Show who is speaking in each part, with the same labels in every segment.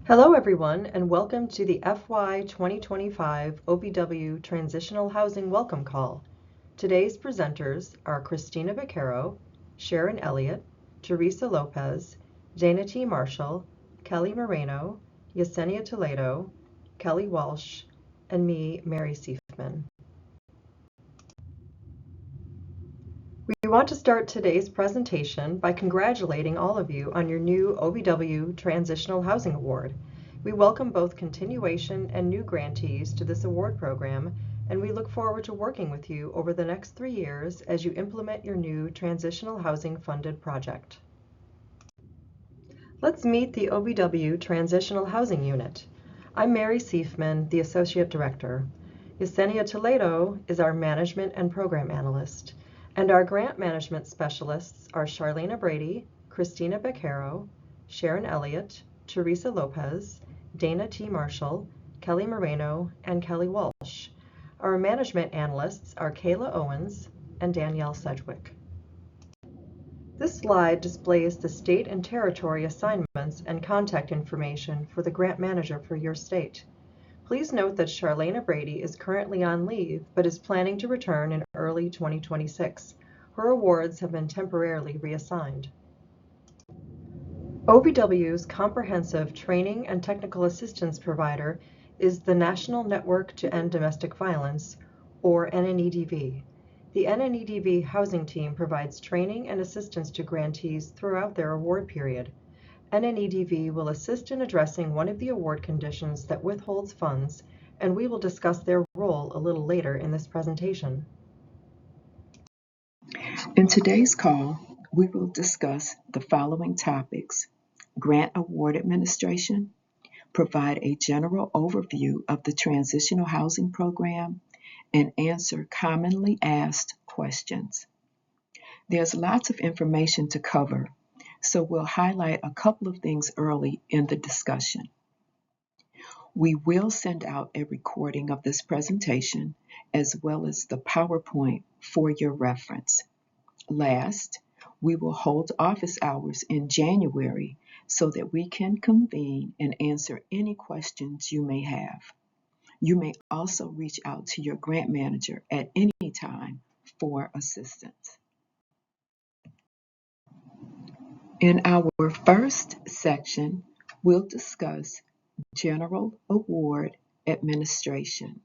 Speaker 1: Hello everyone and welcome to the FY 2025 OVW Transitional Housing Welcome Call. Today's presenters are Christina Vaquero, Sharon Elliott, Teresa Lopez, Dana T. Marshall, Kelly Moreno, Yesenia Toledo, Kelly Walsh, and me, Mary Seifman. We want to start today's presentation by congratulating all of you on your new OVW Transitional Housing Award. We welcome both continuation and new grantees to this award program, and we look forward to working with you over the next 3 years as you implement your new Transitional Housing Funded project. Let's meet the OVW Transitional Housing Unit. I'm Mary Seifman, the Associate Director. Yesenia Toledo is our Management and Program Analyst. And our grant management specialists are Charlena Brady, Christina Vaquero, Sharon Elliott, Teresa Lopez, Dana T. Marshall, Kelly Moreno, and Kelly Walsh. Our management analysts are Kayla Owens and Danielle Sedgwick. This slide displays the state and territory assignments and contact information for the grant manager for your state. Please note that Charlena Brady is currently on leave, but is planning to return in early 2026. Her awards have been temporarily reassigned. OVW's comprehensive training and technical assistance provider is the National Network to End Domestic Violence, or NNEDV. The NNEDV housing team provides training and assistance to grantees throughout their award period. NNEDV will assist in addressing one of the award conditions that withholds funds, and we will discuss their role a little later in this presentation.
Speaker 2: In today's call, we will discuss the following topics: grant award administration, provide a general overview of the Transitional Housing Program, and answer commonly asked questions. There's lots of information to cover, so we'll highlight a couple of things early in the discussion. We will send out a recording of this presentation as well as the PowerPoint for your reference. Last, we will hold office hours in January so that we can convene and answer any questions you may have. You may also reach out to your grant manager at any time for assistance. In our first section, we'll discuss General Award Administration.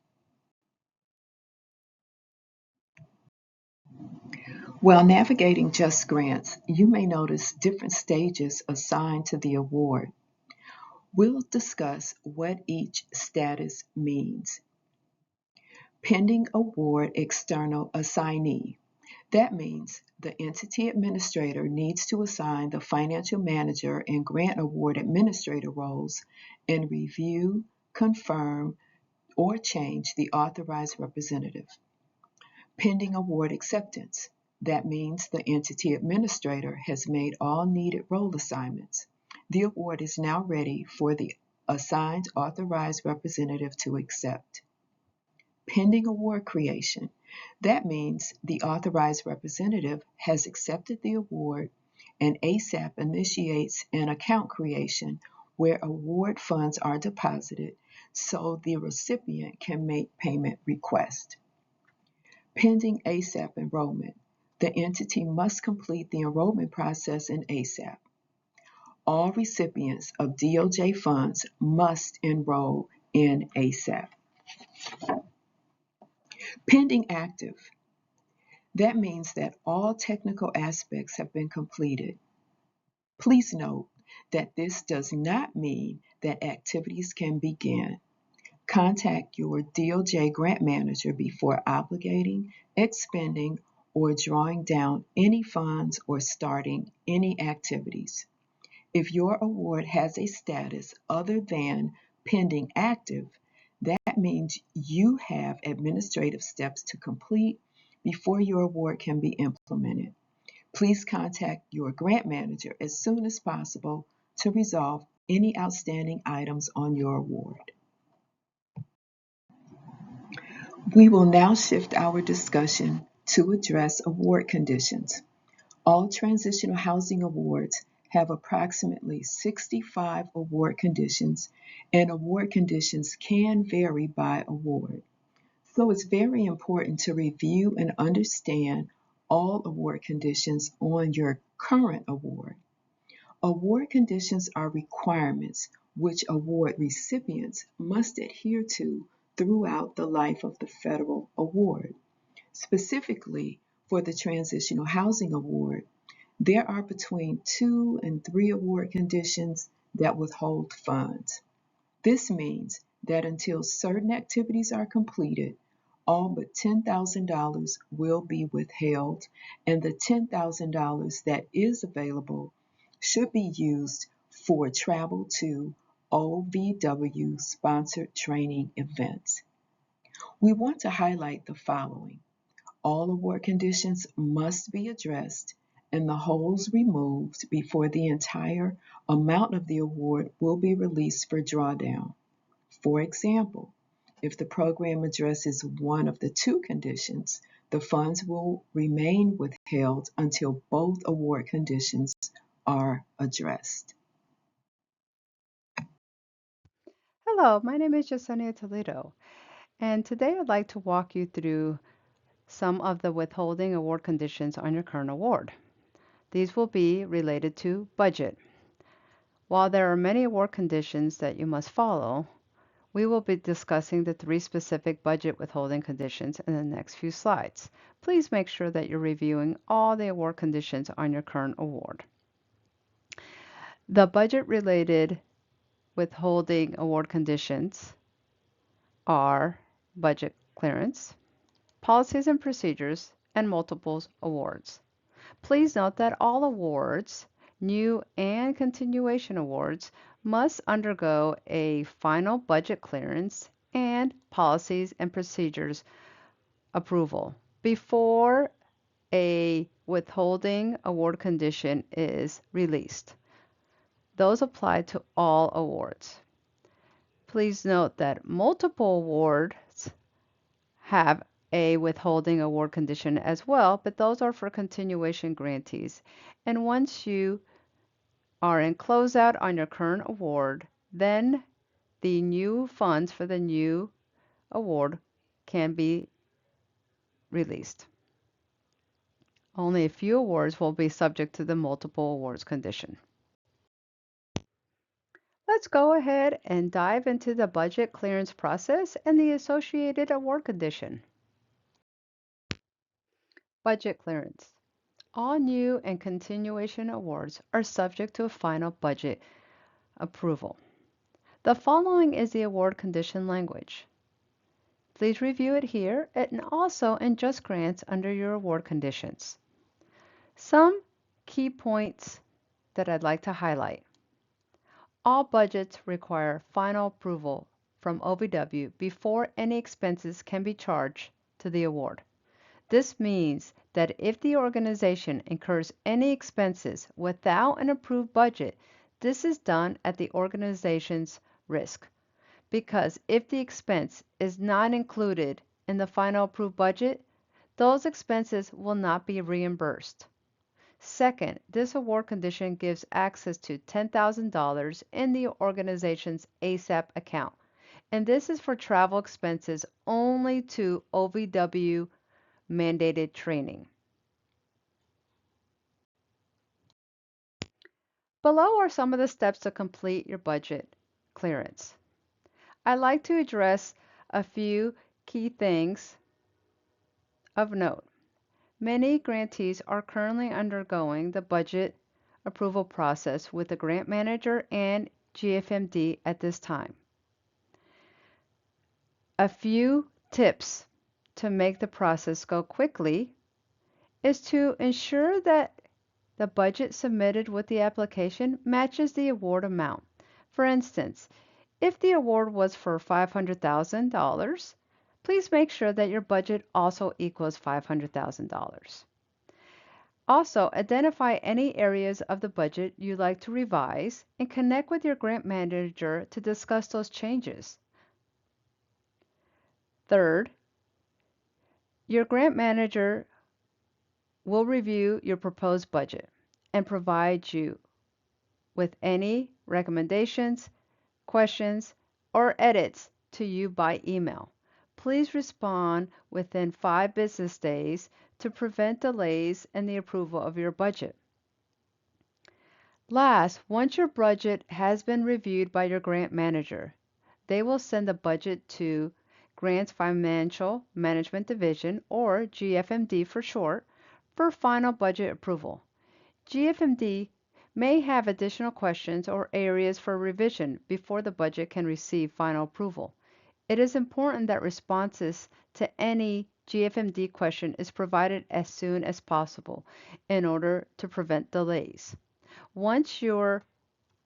Speaker 2: While navigating JUST grants, you may notice different stages assigned to the award. We'll discuss what each status means. Pending Award External Assignee. That means the entity administrator needs to assign the financial manager and grant award administrator roles and review, confirm, or change the authorized representative. Pending award acceptance. That means the entity administrator has made all needed role assignments. The award is now ready for the assigned authorized representative to accept. Pending award creation. That means the authorized representative has accepted the award, and ASAP initiates an account creation where award funds are deposited so the recipient can make payment request. Pending ASAP enrollment. The entity must complete the enrollment process in ASAP. All recipients of DOJ funds must enroll in ASAP. Pending active. That means that all technical aspects have been completed. Please note that this does not mean that activities can begin. Contact your DOJ grant manager before obligating, expending, or drawing down any funds or starting any activities. If your award has a status other than pending active, that means you have administrative steps to complete before your award can be implemented. Please contact your grant manager as soon as possible to resolve any outstanding items on your award. We will now shift our discussion to address award conditions. All transitional housing awards have approximately 65 award conditions, and award conditions can vary by award. So it's very important to review and understand all award conditions on your current award. Award conditions are requirements which award recipients must adhere to throughout the life of the federal award. Specifically, for the Transitional Housing Award, there are between 2 and 3 award conditions that withhold funds. This means that until certain activities are completed, all but $10,000 will be withheld, and the $10,000 that is available should be used for travel to OVW sponsored training events. We want to highlight the following. All award conditions must be addressed and the holes removed before the entire amount of the award will be released for drawdown. For example, if the program addresses one of the 2 conditions, the funds will remain withheld until both award conditions are addressed.
Speaker 3: Hello, my name is Yesenia Toledo, and today I'd like to walk you through some of the withholding award conditions on your current award. These will be related to budget. While there are many award conditions that you must follow, we will be discussing the 3 specific budget withholding conditions in the next few slides. Please make sure that you're reviewing all the award conditions on your current award. The budget-related withholding award conditions are budget clearance, policies and procedures, and multiples awards. Please note that all awards, new and continuation awards, must undergo a final budget clearance and policies and procedures approval before a withholding award condition is released. Those apply to all awards. Please note that multiple awards have a withholding award condition as well, but those are for continuation grantees. And once you are in closeout on your current award, then the new funds for the new award can be released. Only a few awards will be subject to the multiple awards condition. Let's go ahead and dive into the budget clearance process and the associated award condition. Budget clearance. All new and continuation awards are subject to a final budget approval. The following is the award condition language. Please review it here and also in Just Grants under your award conditions. Some key points that I'd like to highlight. All budgets require final approval from OVW before any expenses can be charged to the award. This means that if the organization incurs any expenses without an approved budget, this is done at the organization's risk. Because if the expense is not included in the final approved budget, those expenses will not be reimbursed. Second, this award condition gives access to $10,000 in the organization's ASAP account, and this is for travel expenses only to OVW mandated training. Below are some of the steps to complete your budget clearance. I'd like to address a few key things of note. Many grantees are currently undergoing the budget approval process with the grant manager and GFMD at this time. A few tips to make the process go quickly is to ensure that the budget submitted with the application matches the award amount. For instance, if the award was for $500,000, please make sure that your budget also equals $500,000. Also, identify any areas of the budget you'd like to revise and connect with your grant manager to discuss those changes. Third, your grant manager will review your proposed budget and provide you with any recommendations, questions, or edits to you by email. Please respond within 5 business days to prevent delays in the approval of your budget. Last, once your budget has been reviewed by your grant manager, they will send the budget to Grants Financial Management Division, or GFMD for short, for final budget approval. GFMD may have additional questions or areas for revision before the budget can receive final approval. It is important that responses to any GFMD question is provided as soon as possible in order to prevent delays. Once your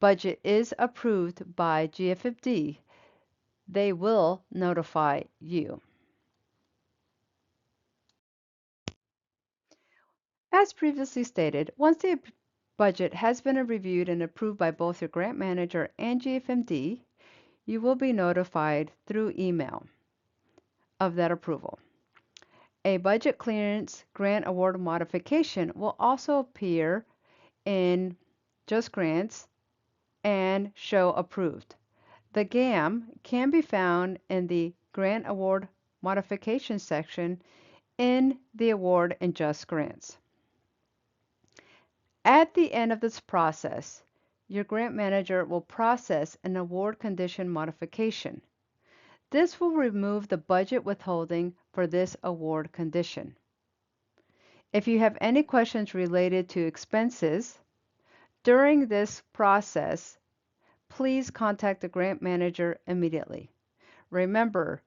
Speaker 3: budget is approved by GFMD, they will notify you. As previously stated, once the budget has been reviewed and approved by both your grant manager and GFMD, you will be notified through email of that approval. A budget clearance grant award modification will also appear in Just Grants and show approved. The GAM can be found in the Grant Award Modification section in the Award and Just Grants. At the end of this process, your grant manager will process an award condition modification. This will remove the budget withholding for this award condition. If you have any questions related to expenses during this process, please contact the grant manager immediately. Remember,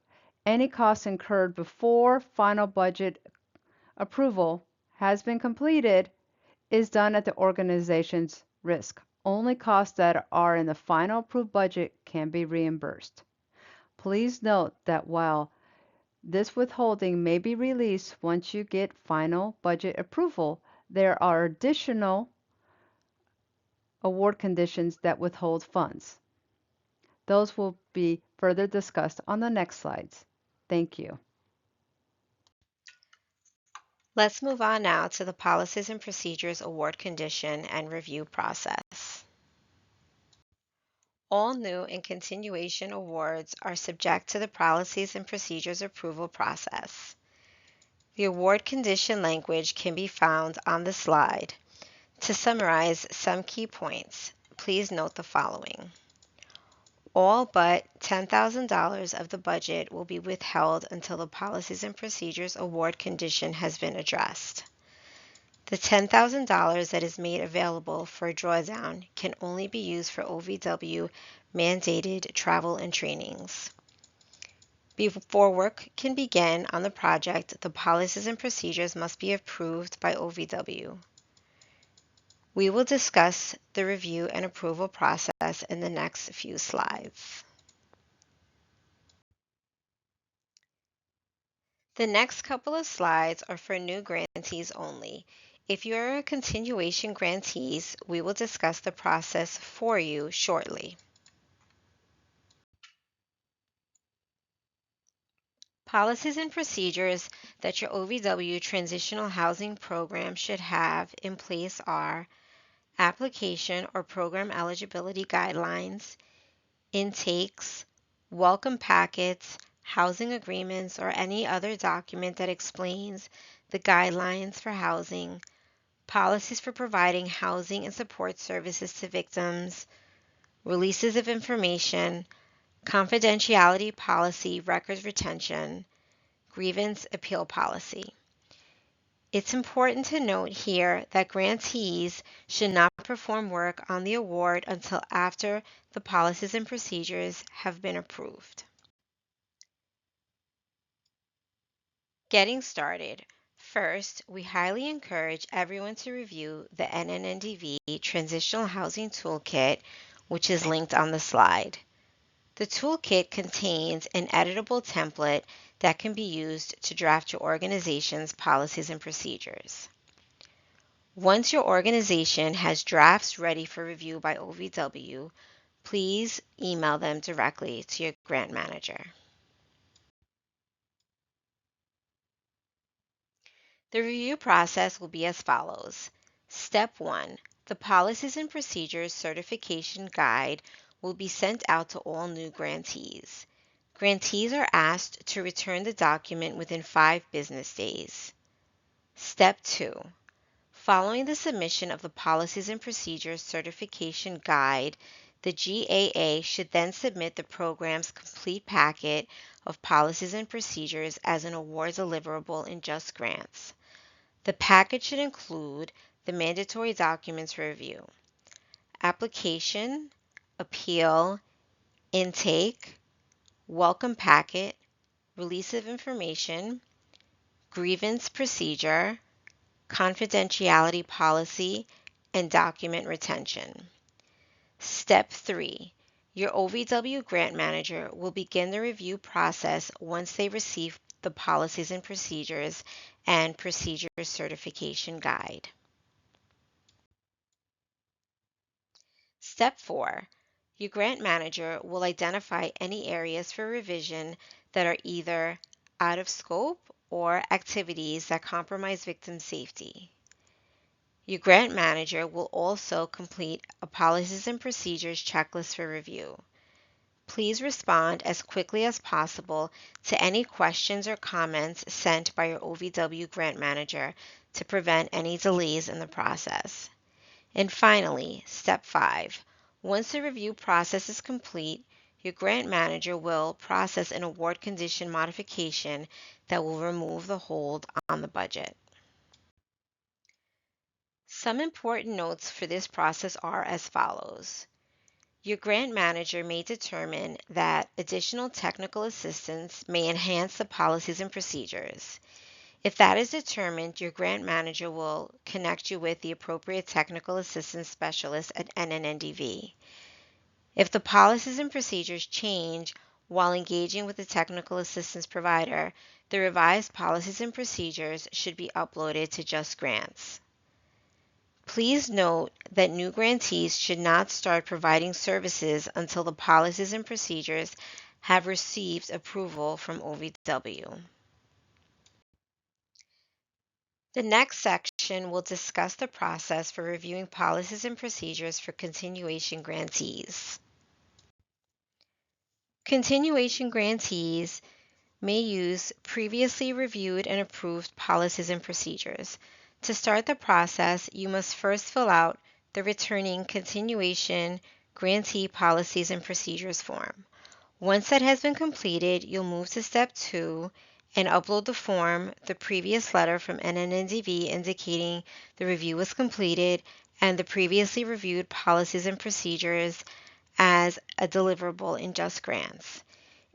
Speaker 3: any costs incurred before final budget approval has been completed is done at the organization's risk. Only costs that are in the final approved budget can be reimbursed. Please note that while this withholding may be released once you get final budget approval, there are additional award conditions that withhold funds. Those will be further discussed on the next slides. Thank you.
Speaker 4: Let's move on now to the Policies and Procedures Award Condition and Review Process. All new and continuation awards are subject to the Policies and Procedures Approval process. The award condition language can be found on the slide. To summarize some key points, please note the following. All but $10,000 of the budget will be withheld until the Policies and Procedures Award condition has been addressed. The $10,000 that is made available for a drawdown can only be used for OVW mandated travel and trainings. Before work can begin on the project, the policies and procedures must be approved by OVW. We will discuss the review and approval process in the next few slides. The next couple of slides are for new grantees only. If you are a continuation grantee, we will discuss the process for you shortly. Policies and procedures that your OVW Transitional Housing Program should have in place are application or program eligibility guidelines, intakes, welcome packets, housing agreements, or any other document that explains the guidelines for housing, policies for providing housing and support services to victims, releases of information, confidentiality policy, records retention, grievance appeal policy. It's important to note here that grantees should not perform work on the award until after the policies and procedures have been approved. Getting started. First, we highly encourage everyone to review the NNNDV Transitional Housing Toolkit, which is linked on the slide. The toolkit contains an editable template that can be used to draft your organization's policies and procedures. Once your organization has drafts ready for review by OVW, please email them directly to your grant manager. The review process will be as follows. Step 1. The Policies and Procedures Certification Guide will be sent out to all new grantees. Grantees are asked to return the document within 5 business days. Step 2. Following the submission of the Policies and Procedures Certification Guide, the GAA should then submit the program's complete packet of policies and procedures as an award deliverable in Just Grants. The package should include the mandatory documents for review: application, appeal, intake, welcome packet, release of information, grievance procedure, confidentiality policy, and document retention. Step 3. Your OVW grant manager will begin the review process once they receive the Policies and Procedures and Procedures Certification Guide. Step 4. Your grant manager will identify any areas for revision that are either out of scope or activities that compromise victim safety. Your grant manager will also complete a Policies and Procedures checklist for review. Please respond as quickly as possible to any questions or comments sent by your OVW grant manager to prevent any delays in the process. And finally, Step 5. Once the review process is complete, your grant manager will process an award condition modification that will remove the hold on the budget. Some important notes for this process are as follows. Your grant manager may determine that additional technical assistance may enhance the policies and procedures. If that is determined, your grant manager will connect you with the appropriate technical assistance specialist at NNNDV. If the policies and procedures change while engaging with the technical assistance provider, the revised policies and procedures should be uploaded to Just Grants. Please note that new grantees should not start providing services until the policies and procedures have received approval from OVW. The next section will discuss the process for reviewing policies and procedures for continuation grantees. Continuation grantees may use previously reviewed and approved policies and procedures. To start the process, you must first fill out the returning continuation grantee policies and procedures form. Once that has been completed, you'll move to Step 2 and upload the form, the previous letter from NNNDV indicating the review was completed, and the previously reviewed policies and procedures as a deliverable in Just Grants.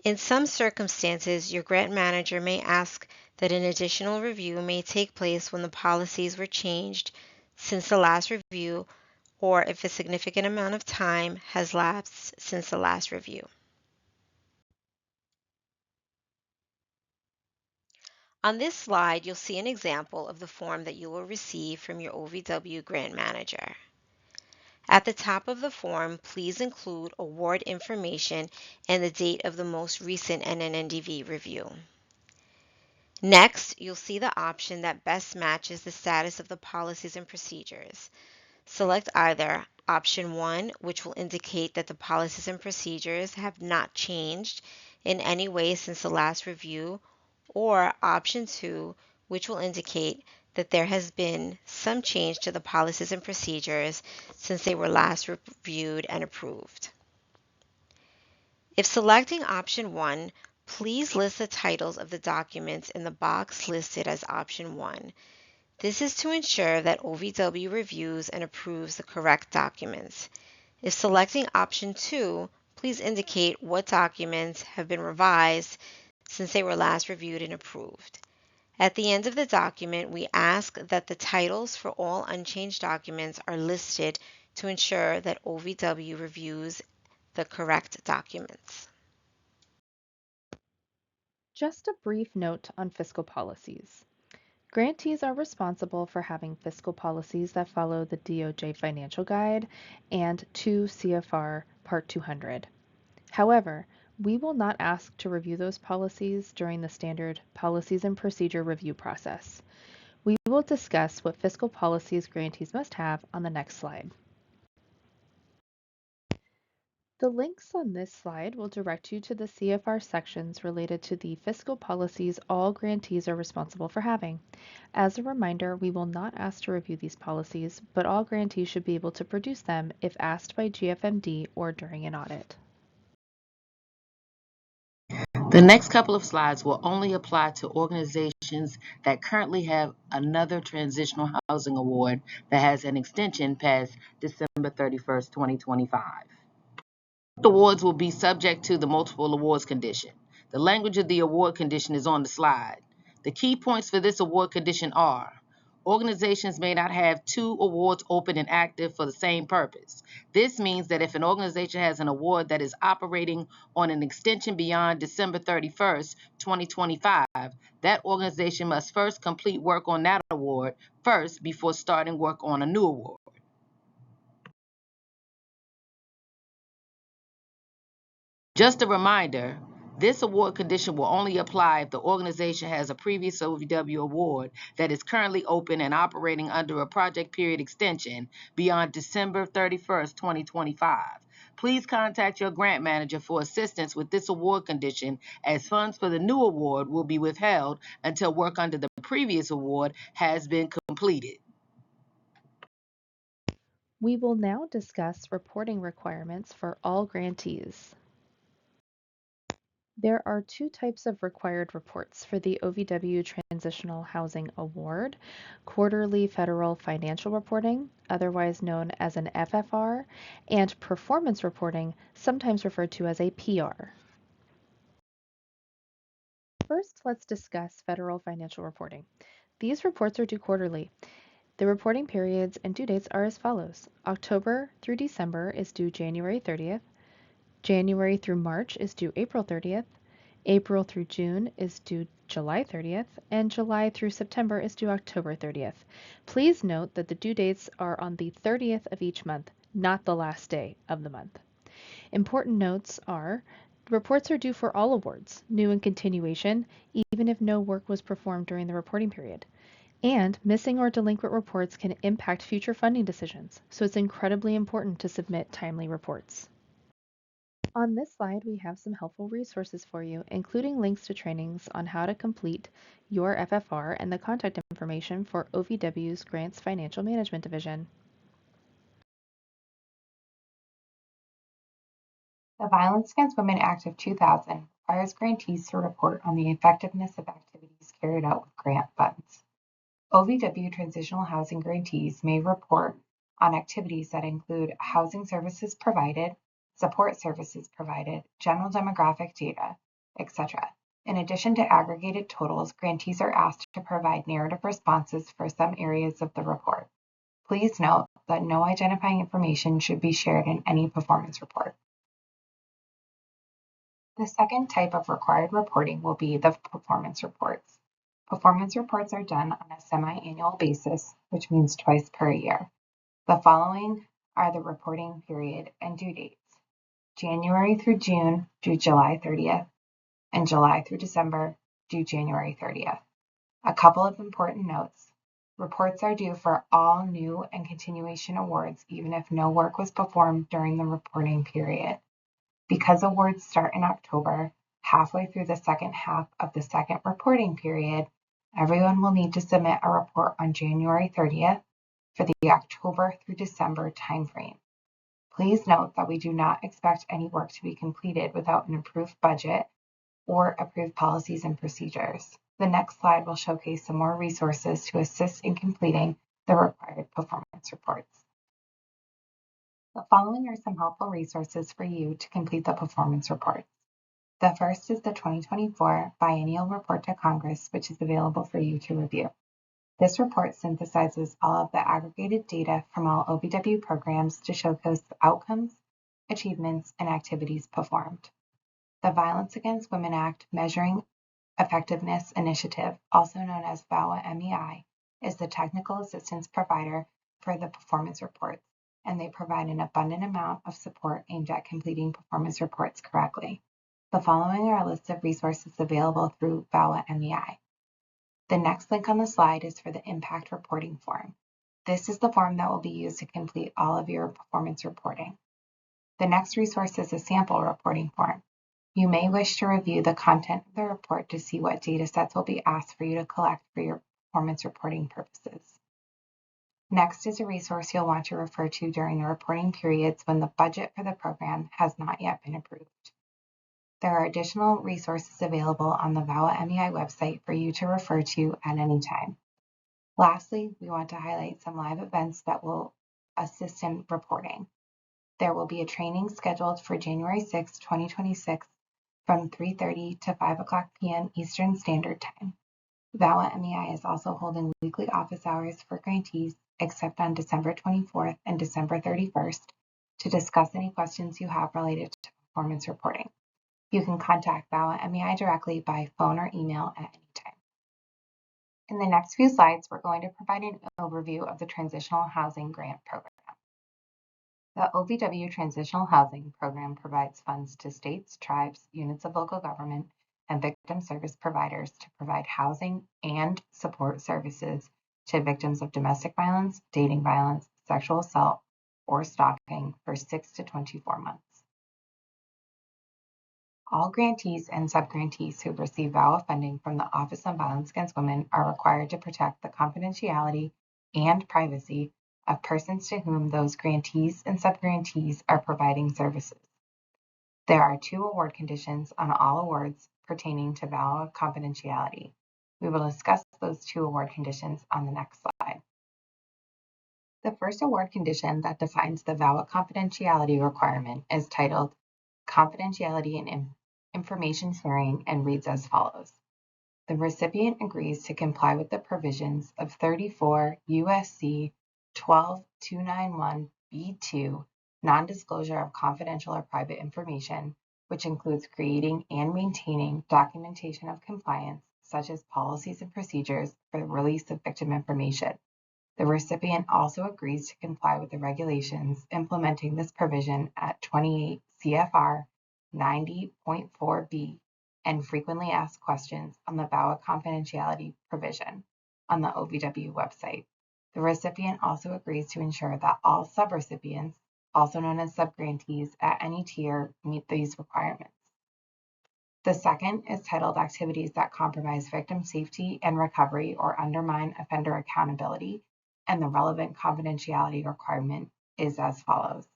Speaker 4: In some circumstances, your grant manager may ask that an additional review may take place when the policies were changed since the last review, or if a significant amount of time has lapsed since the last review. On this slide, you'll see an example of the form that you will receive from your OVW grant manager. At the top of the form, please include award information and the date of the most recent NNNDV review. Next, you'll see the option that best matches the status of the policies and procedures. Select either Option 1, which will indicate that the policies and procedures have not changed in any way since the last review, or Option 2, which will indicate that there has been some change to the policies and procedures since they were last reviewed and approved. If selecting Option 1, please list the titles of the documents in the box listed as Option 1. This is to ensure that OVW reviews and approves the correct documents. If selecting Option 2, please indicate what documents have been revised since they were last reviewed and approved. At the end of the document, we ask that the titles for all unchanged documents are listed to ensure that OVW reviews the correct documents.
Speaker 5: Just a brief note on fiscal policies. Grantees are responsible for having fiscal policies that follow the DOJ Financial Guide and 2 CFR Part 200. However, we will not ask to review those policies during the standard Policies and Procedure review process. We will discuss what fiscal policies grantees must have on the next slide. The links on this slide will direct you to the CFR sections related to the fiscal policies all grantees are responsible for having. As a reminder, we will not ask to review these policies, but all grantees should be able to produce them if asked by GFMD or during an audit.
Speaker 6: The next couple of slides will only apply to organizations that currently have another transitional housing award that has an extension past December 31st, 2025. Awards will be subject to the multiple awards condition. The language of the award condition is on the slide. The key points for this award condition are: organizations may not have two awards open and active for the same purpose. This means that if an organization has an award that is operating on an extension beyond December 31st, 2025, that organization must first complete work on that award first before starting work on a new award. Just a reminder, this award condition will only apply if the organization has a previous OVW award that is currently open and operating under a project period extension beyond December 31st, 2025. Please contact your grant manager for assistance with this award condition, as funds for the new award will be withheld until work under the previous award has been completed.
Speaker 5: We will now discuss reporting requirements for all grantees. There are two types of required reports for the OVW Transitional Housing Award: quarterly federal financial reporting, otherwise known as an FFR, and performance reporting, sometimes referred to as a PR. First, let's discuss federal financial reporting. These reports are due quarterly. The reporting periods and due dates are as follows. October through December is due January 30th. January through March is due April 30th. April through June is due July 30th, and July through September is due October 30th. Please note that the due dates are on the 30th of each month, not the last day of the month. Important notes are: reports are due for all awards, new and continuation, even if no work was performed during the reporting period. And missing or delinquent reports can impact future funding decisions, so it's incredibly important to submit timely reports. On this slide, we have some helpful resources for you, including links to trainings on how to complete your FFR and the contact information for OVW's Grants Financial Management Division.
Speaker 7: The Violence Against Women Act of 2000 requires grantees to report on the effectiveness of activities carried out with grant funds. OVW transitional housing grantees may report on activities that include housing services provided, support services provided, general demographic data, etc. In addition to aggregated totals, grantees are asked to provide narrative responses for some areas of the report. Please note that no identifying information should be shared in any performance report. The second type of required reporting will be the performance reports. Performance reports are done on a semi-annual basis, which means twice per year. The following are the reporting period and due dates: January through June, due July 30th, and July through December, due January 30th. A couple of important notes. Reports are due for all new and continuation awards, even if no work was performed during the reporting period. Because awards start in October, halfway through the second half of the second reporting period, everyone will need to submit a report on January 30th for the October through December timeframe. Please note that we do not expect any work to be completed without an approved budget or approved policies and procedures. The next slide will showcase some more resources to assist in completing the required performance reports. The following are some helpful resources for you to complete the performance reports. The first is the 2024 Biennial Report to Congress, which is available for you to review. This report synthesizes all of the aggregated data from all OVW programs to showcase the outcomes, achievements, and activities performed. The Violence Against Women Act Measuring Effectiveness Initiative, also known as VAWA-MEI, is the technical assistance provider for the performance reports, and they provide an abundant amount of support aimed at completing performance reports correctly. The following are a list of resources available through VAWA-MEI. The next link on the slide is for the impact reporting form. This is the form that will be used to complete all of your performance reporting. The next resource is a sample reporting form. You may wish to review the content of the report to see what data sets will be asked for you to collect for your performance reporting purposes. Next is a resource you'll want to refer to during the reporting periods when the budget for the program has not yet been approved. There are additional resources available on the VAWA MEI website for you to refer to at any time. Lastly, we want to highlight some live events that will assist in reporting. There will be a training scheduled for January 6, 2026 from 3:30 to 5 o'clock p.m. Eastern Standard Time. VAWA MEI is also holding weekly office hours for grantees except on December 24th and December 31st to discuss any questions you have related to performance reporting. You can contact VAWA MEI directly by phone or email at any time. In the next few slides, we're going to provide an overview of the Transitional Housing Grant Program. The OVW Transitional Housing Program provides funds to states, tribes, units of local government, and victim service providers to provide housing and support services to victims of domestic violence, dating violence, sexual assault, or stalking for 6 to 24 months. All grantees and subgrantees who receive VAWA funding from the Office on Violence Against Women are required to protect the confidentiality and privacy of persons to whom those grantees and subgrantees are providing services. There are 2 award conditions on all awards pertaining to VAWA confidentiality. We will discuss those 2 award conditions on the next slide. The first award condition that defines the VAWA confidentiality requirement is titled Confidentiality and Information Sharing and reads as follows. The recipient agrees to comply with the provisions of 34 U.S.C. 12291b2, non-disclosure of confidential or private information, which includes creating and maintaining documentation of compliance, such as policies and procedures for the release of victim information. The recipient also agrees to comply with the regulations implementing this provision at 28 CFR 90.4b and frequently asked questions on the VAWA confidentiality provision on the OVW website. The recipient also agrees to ensure that all subrecipients, also known as subgrantees at any tier, meet these requirements. The second is titled Activities that Compromise Victim Safety and Recovery or Undermine Offender Accountability, and the relevant confidentiality requirement is as follows.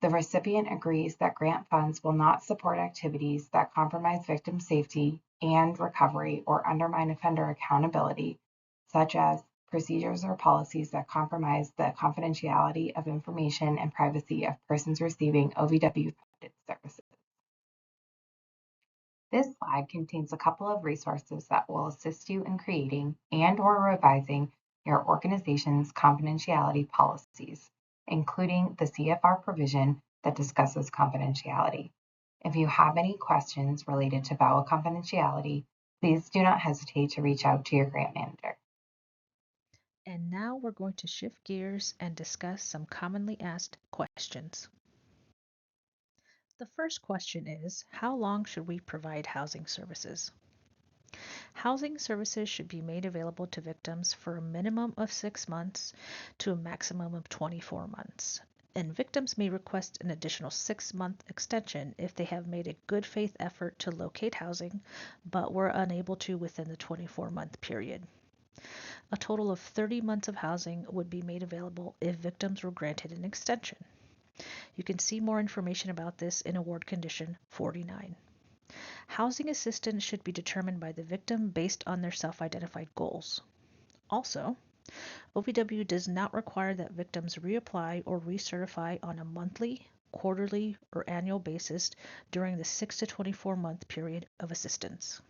Speaker 7: The recipient agrees that grant funds will not support activities that compromise victim safety and recovery or undermine offender accountability, such as procedures or policies that compromise the confidentiality of information and privacy of persons receiving OVW-funded services. This slide contains a couple of resources that will assist you in creating and/or revising your organization's confidentiality policies, including the CFR provision that discusses confidentiality. If you have any questions related to VAWA confidentiality, please do not hesitate to reach out to your grant manager.
Speaker 8: And now we're going to shift gears and discuss some commonly asked questions. The first question is, how long should we provide housing services? Housing services should be made available to victims for a minimum of 6 months to a maximum of 24 months. And victims may request an additional 6-month extension if they have made a good faith effort to locate housing, but were unable to within the 24-month period. A total of 30 months of housing would be made available if victims were granted an extension. You can see more information about this in Award Condition 49. Housing assistance should be determined by the victim based on their self-identified goals. Also, OVW does not require that victims reapply or recertify on a monthly, quarterly, or annual basis during the 6 to 24-month period of assistance.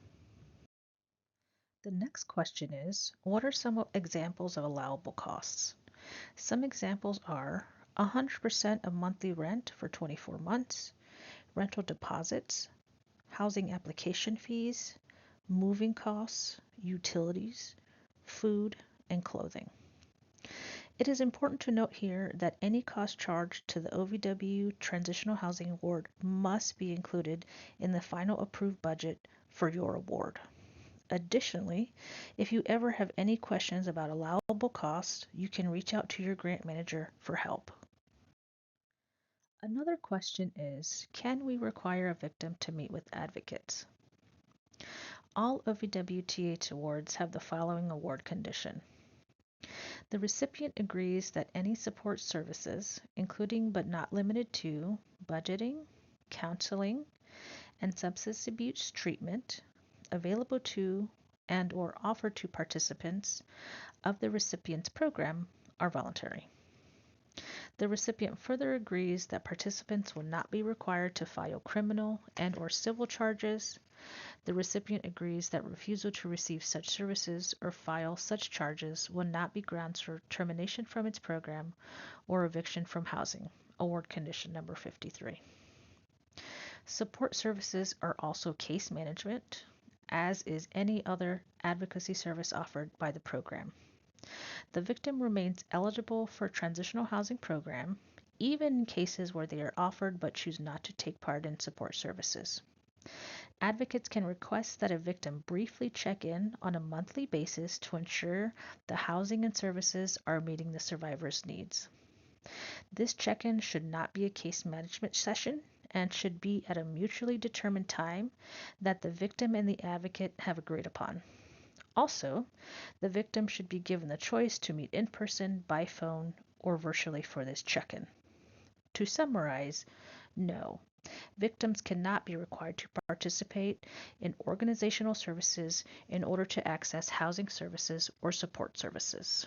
Speaker 8: The next question is, what are some examples of allowable costs? Some examples are 100% of monthly rent for 24 months, rental deposits, housing application fees, moving costs, utilities, food, and clothing. It is important to note here that any cost charged to the OVW Transitional Housing Award must be included in the final approved budget for your award. Additionally, if you ever have any questions about allowable costs, you can reach out to your grant manager for help. Another question is, can we require a victim to meet with advocates? All OVWTH awards have the following award condition. The recipient agrees that any support services, including but not limited to budgeting, counseling, and substance abuse treatment, available to and or offered to participants of the recipient's program are voluntary. The recipient further agrees that participants will not be required to file criminal and or civil charges. The recipient agrees that refusal to receive such services or file such charges will not be grounds for termination from its program or eviction from housing. Award condition number 53. Support services are also case management, as is any other advocacy service offered by the program. The victim remains eligible for a transitional housing program, even in cases where they are offered but choose not to take part in support services. Advocates can request that a victim briefly check in on a monthly basis to ensure the housing and services are meeting the survivor's needs. This check-in should not be a case management session and should be at a mutually determined time that the victim and the advocate have agreed upon. Also, the victim should be given the choice to meet in person, by phone, or virtually for this check-in. To summarize, no. Victims cannot be required to participate in organizational services in order to access housing services or support services.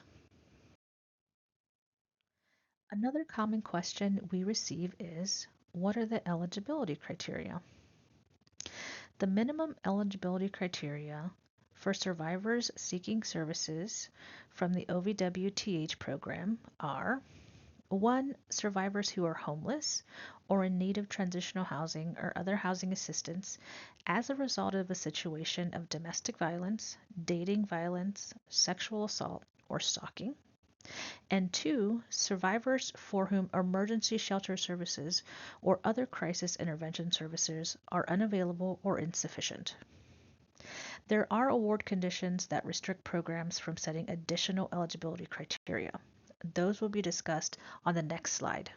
Speaker 8: Another common question we receive is, what are the eligibility criteria? The minimum eligibility criteria for survivors seeking services from the OVWTH program are 1. Survivors who are homeless or in need of transitional housing or other housing assistance as a result of a situation of domestic violence, dating violence, sexual assault, or stalking. And 2. Survivors for whom emergency shelter services or other crisis intervention services are unavailable or insufficient. There are award conditions that restrict programs from setting additional eligibility criteria. Those will be discussed on the next slide.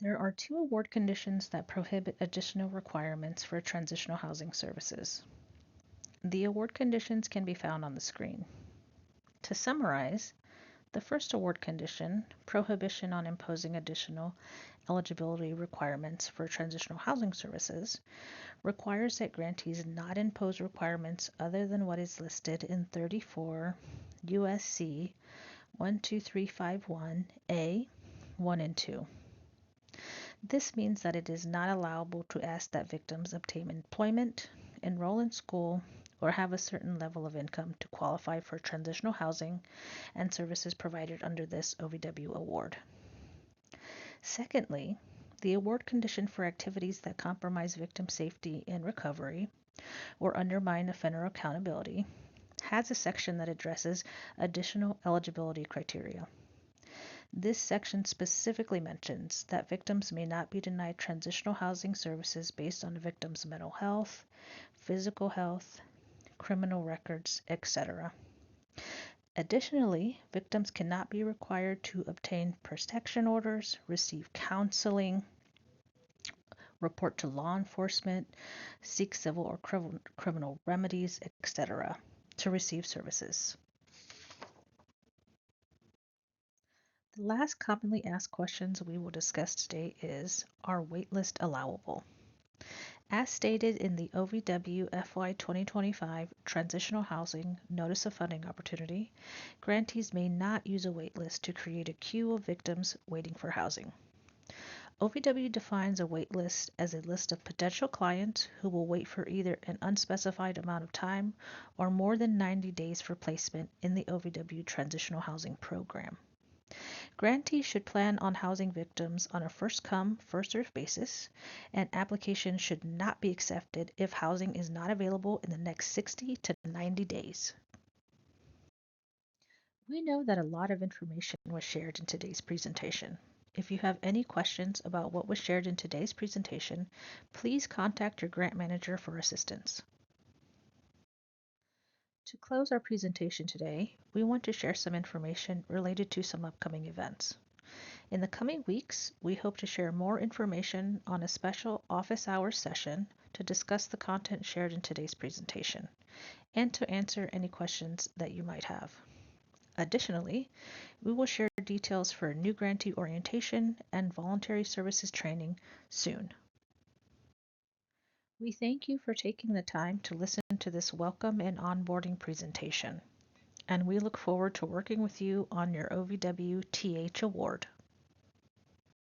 Speaker 8: There are 2 award conditions that prohibit additional requirements for transitional housing services. The award conditions can be found on the screen. To summarize, the first award condition, prohibition on imposing additional eligibility requirements for transitional housing services, requires that grantees not impose requirements other than what is listed in 34 USC 12351A 1 and 2. This means that it is not allowable to ask that victims obtain employment, enroll in school, or have a certain level of income to qualify for transitional housing and services provided under this OVW award. Secondly, the award condition for activities that compromise victim safety and recovery or undermine offender accountability has a section that addresses additional eligibility criteria. This section specifically mentions that victims may not be denied transitional housing services based on a victim's mental health, physical health, criminal records, etc. Additionally, victims cannot be required to obtain protection orders, receive counseling, report to law enforcement, seek civil or criminal remedies, etc. to receive services. The last commonly asked questions we will discuss today is, are waitlist allowable? As stated in the OVW FY 2025 Transitional Housing Notice of Funding Opportunity, grantees may not use a waitlist to create a queue of victims waiting for housing. OVW defines a waitlist as a list of potential clients who will wait for either an unspecified amount of time or more than 90 days for placement in the OVW Transitional Housing Program. Grantees should plan on housing victims on a first-come, first-served basis, and applications should not be accepted if housing is not available in the next 60 to 90 days. We know that a lot of information was shared in today's presentation. If you have any questions about what was shared in today's presentation, please contact your grant manager for assistance. To close our presentation today, we want to share some information related to some upcoming events. In the coming weeks, we hope to share more information on a special office hours session to discuss the content shared in today's presentation and to answer any questions that you might have. Additionally, we will share details for new grantee orientation and voluntary services training soon. We thank you for taking the time to listen to this welcome and onboarding presentation, and we look forward to working with you on your OVW TH award.